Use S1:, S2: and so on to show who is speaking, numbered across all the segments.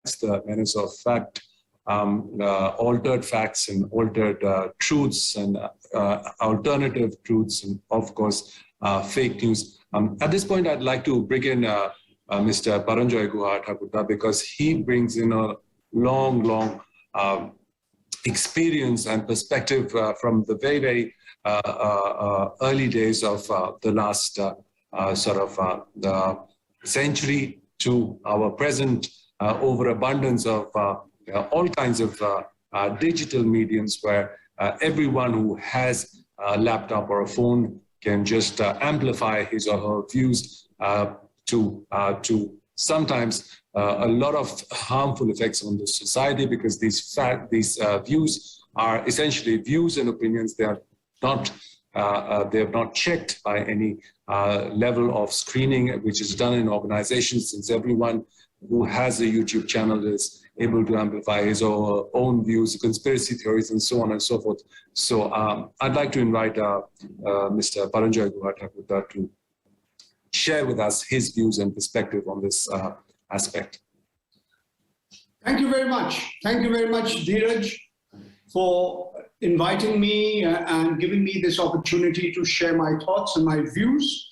S1: the menace of fact, altered facts and altered truths and alternative truths, and of course, fake news. At this point, I'd like to bring in Mr. Paranjoy Guha Thakurta, because he brings in a long experience and perspective from the very early days of the last the century to our present overabundance of all kinds of digital mediums, where everyone who has a laptop or a phone can just amplify his or her views to sometimes a lot of harmful effects on the society, because these views are essentially views and opinions. They are not checked by any level of screening which is done in organizations, since everyone who has a YouTube channel is able to amplify his or her own views, conspiracy theories, and so on and so forth. So I'd like to invite Mr. Paranjoy Guha Thakurta to share with us his views and perspective on this aspect.
S2: Thank you very much. Thank you very much, Dheeraj, for inviting me and giving me this opportunity to share my thoughts and my views.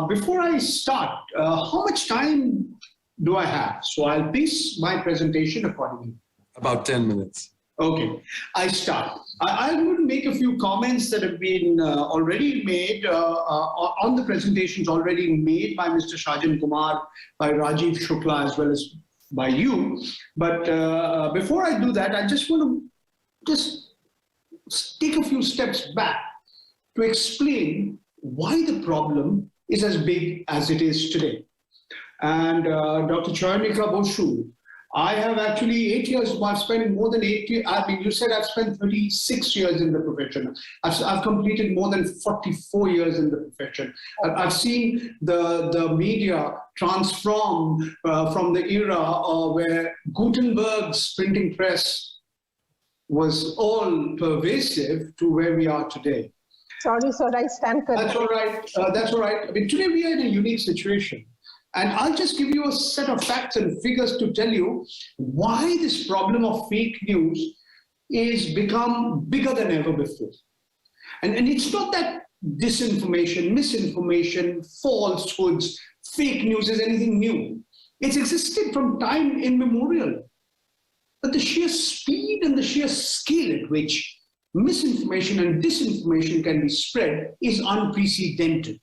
S2: Before I start, how much time do I have? So I'll pace my presentation accordingly.
S1: About 10 minutes.
S2: Okay, I start. I'm going to make a few comments that have been already made on the presentations already made by Mr. Shajan Kumar, by Rajiv Shukla, as well as by you. But before I do that, I just want to take a few steps back to explain why the problem is as big as it is today. And Dr. Choyanika Boshu, I have actually 8 years, I've spent more than 8 years, I mean, you said I've spent 36 years in the profession. I've completed more than 44 years in the profession. I've seen the media transform from the era where Gutenberg's printing press was all pervasive to where we are today.
S3: Sorry, sir, I stand corrected.
S2: That's all right. That's all right. I mean, today we are in a unique situation. And I'll just give you a set of facts and figures to tell you why this problem of fake news is become bigger than ever before. And it's not that disinformation, misinformation, falsehoods, fake news is anything new. It's existed from time immemorial. But the sheer speed and the sheer scale at which misinformation and disinformation can be spread is unprecedented.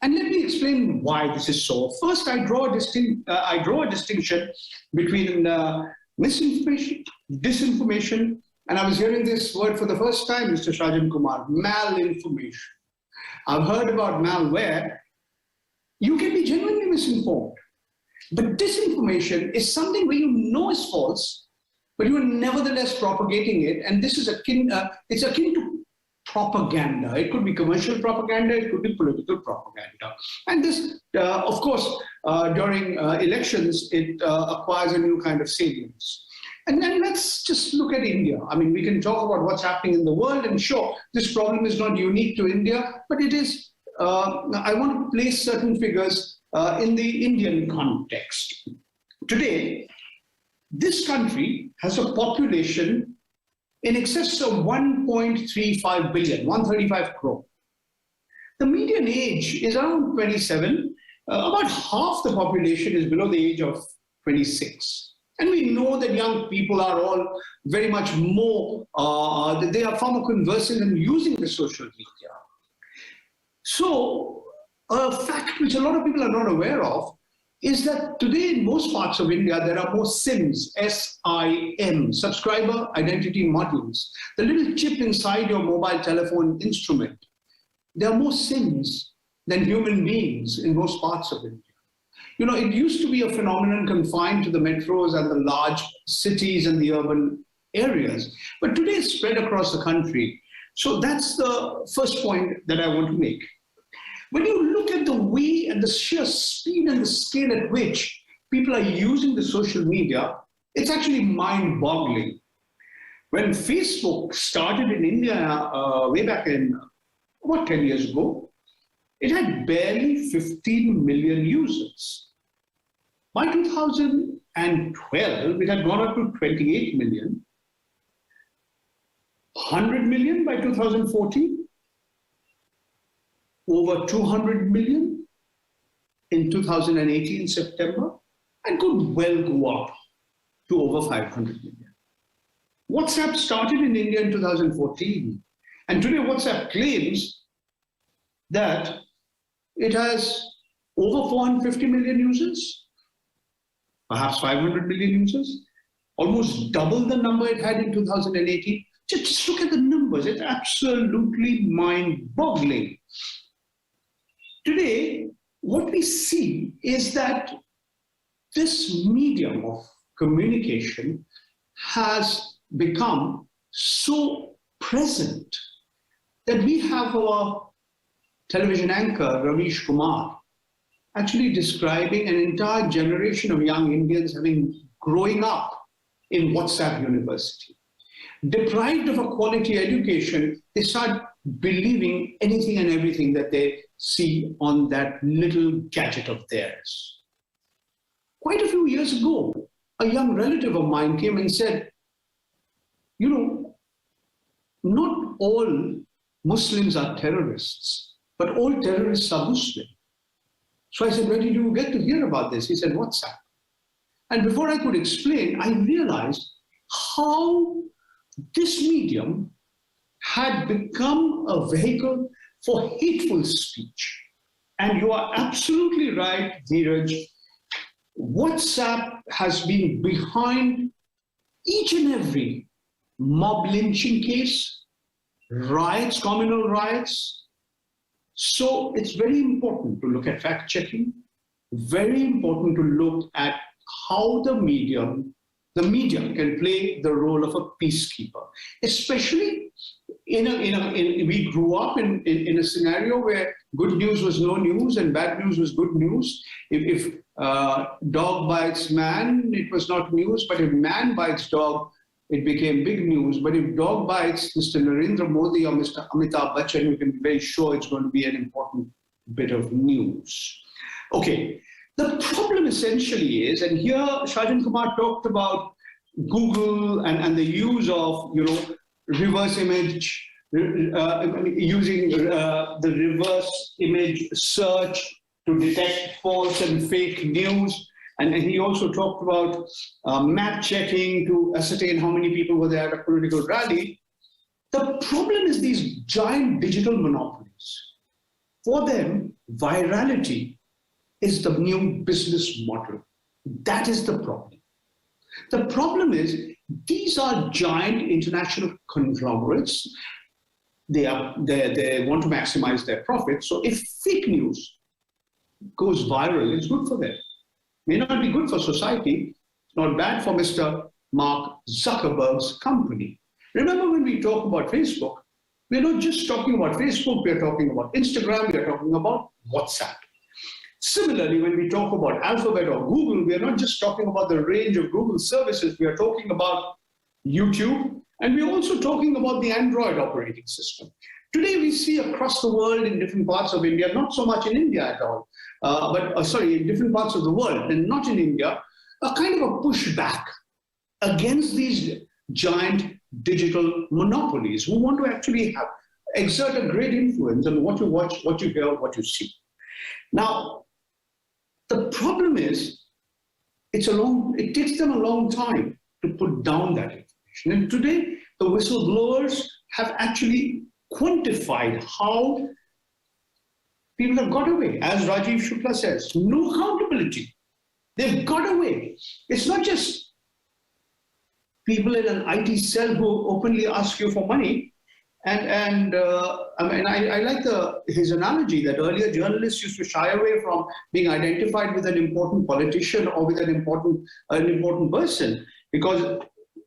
S2: And let me explain why this is so. First, I draw a distinction between misinformation, disinformation, and I was hearing this word for the first time, Mr. Shajan Kumar, malinformation. I've heard about malware. You can be genuinely misinformed. But disinformation is something where you know is false, but you are nevertheless propagating it. And this is it's akin to propaganda. It could be commercial propaganda, it could be political propaganda. And this, of course, during elections, it acquires a new kind of salience. And then let's just look at India. I mean, we can talk about what's happening in the world, and sure, this problem is not unique to India, but it is, I want to place certain figures in the Indian context. Today, this country has a population in excess of 1.35 billion, 135 crore. The median age is around 27. About half the population is below the age of 26. And we know that young people are all very much more, they are far more conversant in using the social media. So a fact which a lot of people are not aware of is that today in most parts of India, there are more SIMs, S-I-M, subscriber identity modules, the little chip inside your mobile telephone instrument. There are more SIMs than human beings in most parts of India. You know, it used to be a phenomenon confined to the metros and the large cities and the urban areas, but today it's spread across the country. So that's the first point that I want to make. When you look at the way and the sheer speed and the scale at which people are using the social media, it's actually mind-boggling. When Facebook started in India way back in, about 10 years ago, it had barely 15 million users. By 2000, 2012, it had gone up to 28 million, 100 million by 2014, over 200 million in 2018 September, and could well go up to over 500 million. WhatsApp started in India in 2014, and today WhatsApp claims that it has over 450 million users, perhaps 500 million users, almost double the number it had in 2018. Just look at the numbers, it's absolutely mind-boggling. Today, what we see is that this medium of communication has become so present that we have our television anchor, Ravish Kumar, actually describing an entire generation of young Indians growing up in WhatsApp University. Deprived of a quality education, they start believing anything and everything that they see on that little gadget of theirs. Quite a few years ago, a young relative of mine came and said, you know, not all Muslims are terrorists, but all terrorists are Muslim. So I said, where did you get to hear about this? He said, WhatsApp. And before I could explain, I realized how this medium had become a vehicle for hateful speech. And you are absolutely right, Dheeraj. WhatsApp has been behind each and every mob lynching case, riots, communal riots. So it's very important to look at fact checking, very important to look at how the media can play the role of a peacekeeper, especially we grew up in a scenario where good news was no news and bad news was good news. If dog bites man, it was not news, but if man bites dog, it became big news. But if dog bites Mr. Narendra Modi or Mr. Amitabh Bachchan, you can be very sure it's going to be an important bit of news. Okay, the problem essentially is, and here Shajan Kumar talked about Google and the use of, you know, reverse image, using the reverse image search to detect false and fake news. And he also talked about map checking to ascertain how many people were there at a political rally. The problem is these giant digital monopolies. For them, virality is the new business model. That is the problem. The problem is these are giant international conglomerates. They want to maximize their profits. So if fake news goes viral, it's good for them. May not be good for society. It's not bad for Mr. Mark Zuckerberg's company. Remember when we talk about Facebook, we're not just talking about Facebook, we're talking about Instagram, we're talking about WhatsApp. Similarly, when we talk about Alphabet or Google, we are not just talking about the range of Google services, we are talking about YouTube, and we're also talking about the Android operating system. Today, we see across the world in different parts of India, not so much in India at all, in different parts of the world, and not in India, a kind of a pushback against these giant digital monopolies who want to actually exert a great influence on what you watch, what you hear, what you see. Now, the problem is, it takes them a long time to put down that information. And today, the whistleblowers have actually quantified how people have got away. As Rajiv Shukla says, no accountability. They've got away. It's not just people in an IT cell who openly ask you for money. I like his analogy that earlier journalists used to shy away from being identified with an important politician or with an important person because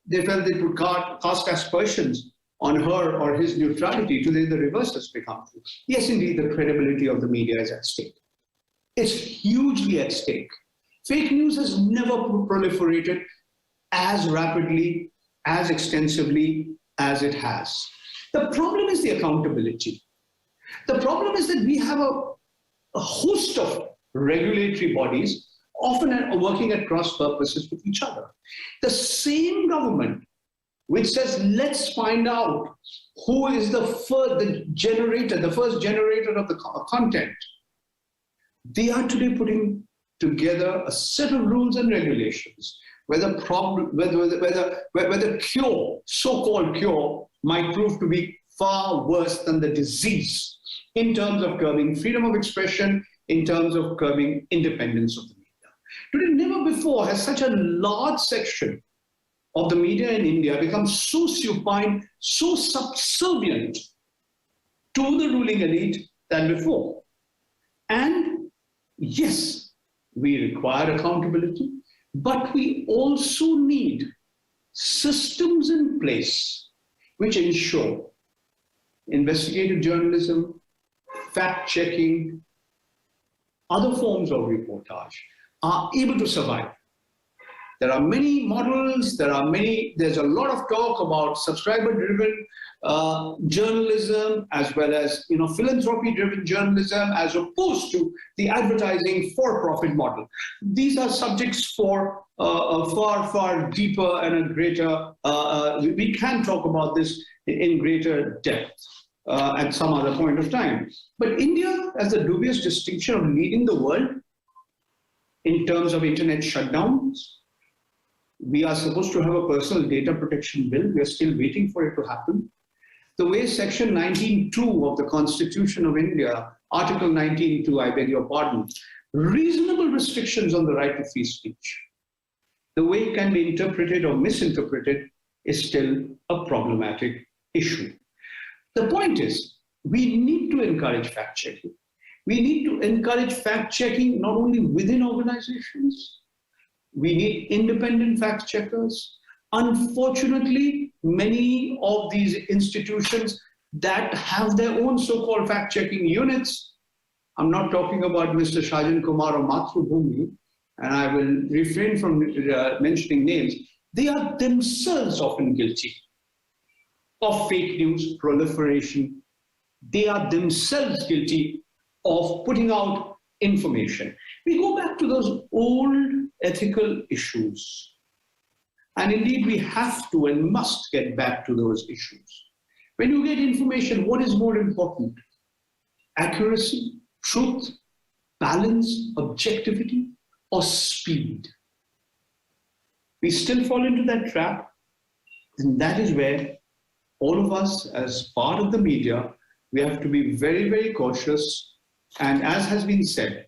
S2: they felt they could cast aspersions on her or his neutrality. Today, the reverse has become true. Yes, indeed, the credibility of the media is at stake. It's hugely at stake. Fake news has never proliferated as rapidly, as extensively as it has. The problem is the accountability. The problem is that we have a host of regulatory bodies often are working at cross purposes with each other. The same government which says, let's find out who is the first generator of the content. They are today putting together a set of rules and regulations where the cure, so-called cure, might prove to be far worse than the disease in terms of curbing freedom of expression, in terms of curbing independence of the media. Today, never before has such a large section of the media in India become so supine, so subservient to the ruling elite than before. And yes, we require accountability, but we also need systems in place which ensure investigative journalism, fact-checking, other forms of reportage are able to survive. There are many models, there's a lot of talk about subscriber-driven journalism as well as philanthropy-driven journalism as opposed to the advertising for-profit model. These are subjects for a far deeper and a greater, we can talk about this in greater depth at some other point of time. But India has the dubious distinction of leading the world in terms of internet shutdowns. We are supposed to have a personal data protection bill. We are still waiting for it to happen. The way Section 19(2) of the Constitution of India, Article 19(2), I beg your pardon, reasonable restrictions on the right to free speech. The way it can be interpreted or misinterpreted is still a problematic issue. The point is, we need to encourage fact-checking. We need to encourage fact-checking not only within organizations. We need independent fact-checkers. Unfortunately, many of these institutions that have their own so-called fact-checking units, I'm not talking about Mr. Shajan Kumar or Mathrubhumi, and I will refrain from mentioning names, they are themselves often guilty of fake news proliferation. They are themselves guilty of putting out information. We go back to those old ethical issues. And indeed, we have to and must get back to those issues. When you get information, what is more important? Accuracy, truth, balance, objectivity, or speed? We still fall into that trap. And that is where all of us, as part of the media, we have to be very, very cautious. And as has been said,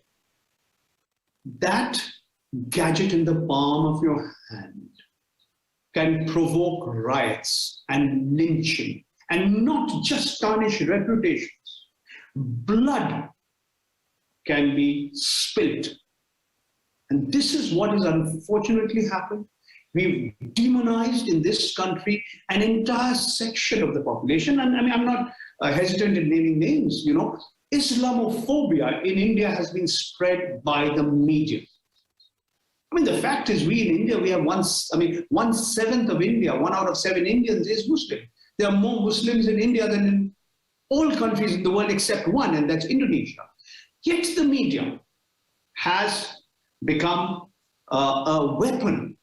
S2: that gadget in the palm of your hand can provoke riots and lynching and not just tarnish reputations. Blood can be spilt. And this is what has unfortunately happened. We've demonized in this country an entire section of the population. And I mean, I'm not hesitant in naming names, Islamophobia in India has been spread by the media. I mean, the fact is, we in India, we have 1/7 of India, 1 out of 7 Indians is Muslim. There are more Muslims in India than in all countries in the world except one, and that's Indonesia. Yet the media has become a weapon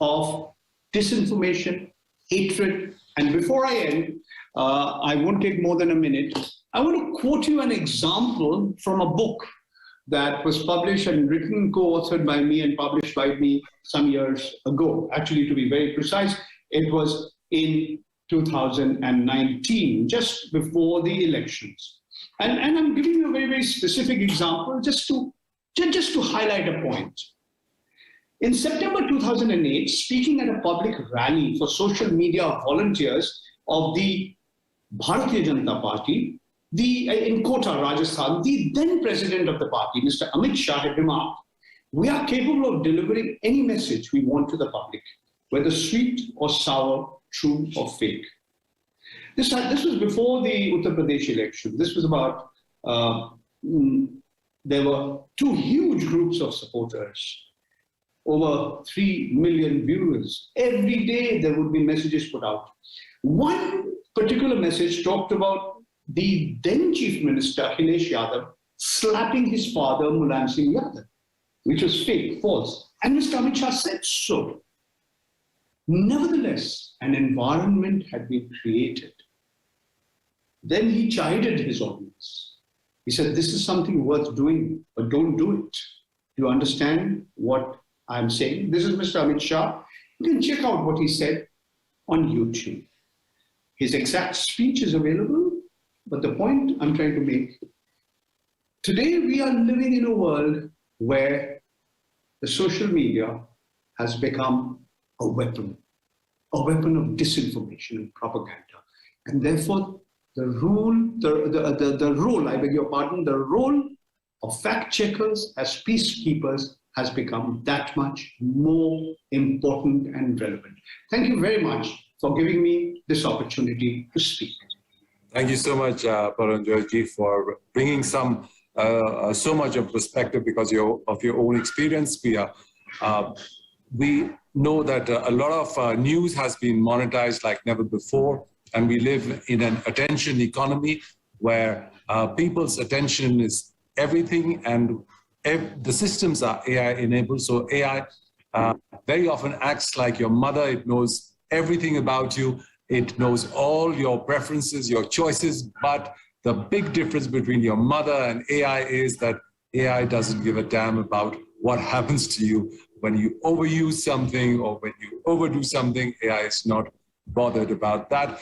S2: of disinformation, hatred. And before I end, I won't take more than a minute. I want to quote you an example from a book that was published and written, co-authored by me and published by me some years ago. Actually, to be very precise, it was in 2019, just before the elections. And I'm giving you a very, very specific example just to highlight a point. In September 2008, speaking at a public rally for social media volunteers of the Bharatiya Janata Party, in Kota, Rajasthan, the then president of the party, Mr. Amit Shah, had remarked, "We are capable of delivering any message we want to the public, whether sweet or sour, true or fake." This was before the Uttar Pradesh election. This was about, there were 2 huge groups of supporters, over 3 million viewers. Every day there would be messages put out. One particular message talked about the then Chief Minister, Akhilesh Yadav, slapping his father, Mulayam Singh Yadav. which was fake, false. And Mr. Amit Shah said so. Nevertheless, an environment had been created. Then he chided his audience. He said, this is something worth doing, but don't do it. Do you understand what I'm saying? This is Mr. Amit Shah. You can check out what he said on YouTube. His exact speech is available, but the point I'm trying to make, today we are living in a world where the social media has become a weapon of disinformation and propaganda. And therefore, the role of fact checkers as peacekeepers has become that much more important and relevant. Thank you very much for giving me this opportunity to speak.
S1: Thank you so much, Paranjoy ji, for bringing so much of perspective because of your own experience. We know that a lot of news has been monetized like never before, and we live in an attention economy where people's attention is everything, and the systems are AI enabled. So AI very often acts like your mother. It knows everything about you. It knows all your preferences, your choices. But the big difference between your mother and AI is that AI doesn't give a damn about what happens to you. When you overuse something or when you overdo something, AI is not bothered about that.